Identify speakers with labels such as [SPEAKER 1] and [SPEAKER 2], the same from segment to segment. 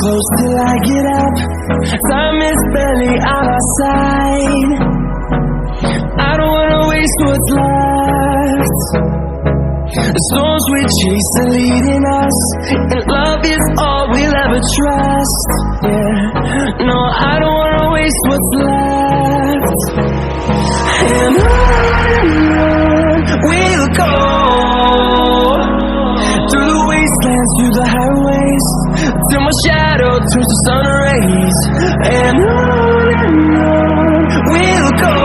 [SPEAKER 1] close till I get up. Time is barely on our side. I don't wanna waste what's left. The storms we chase are leading us, and love is all we'll ever trust. Yeah, no, I don't wanna waste what's left. And on we'll go, through the wastelands, through the highways, till my shadow turns to sun rays. And on we'll go,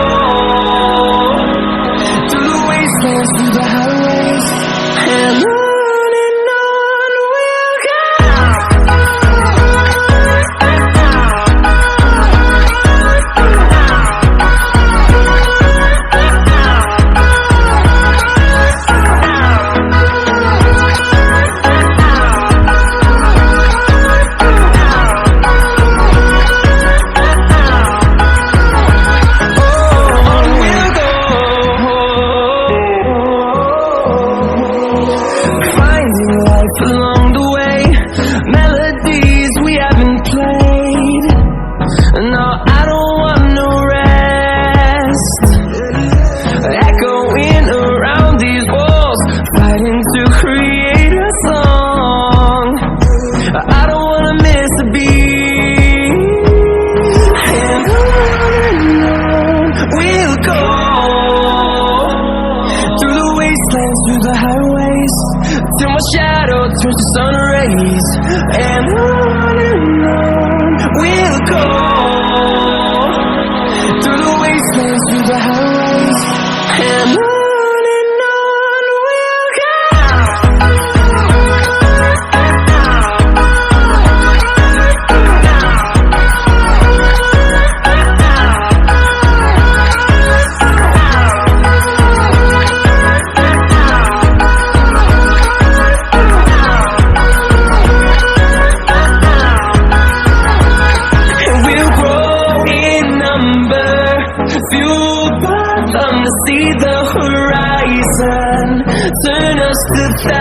[SPEAKER 1] through the wastelands, through the highways, and on we'll go. Along the way, melodies we haven't played. No, I don't want no rest. Echoing around these walls, fighting to create a song. I don't wanna miss a beat. And on we'll go, through the wastelands, through the highways, till my shadow turns to sun rays. And on we'll go, through the wastelands, through the highways, and on we'll go. Fueled by them to see the horizon, turn us to thousands.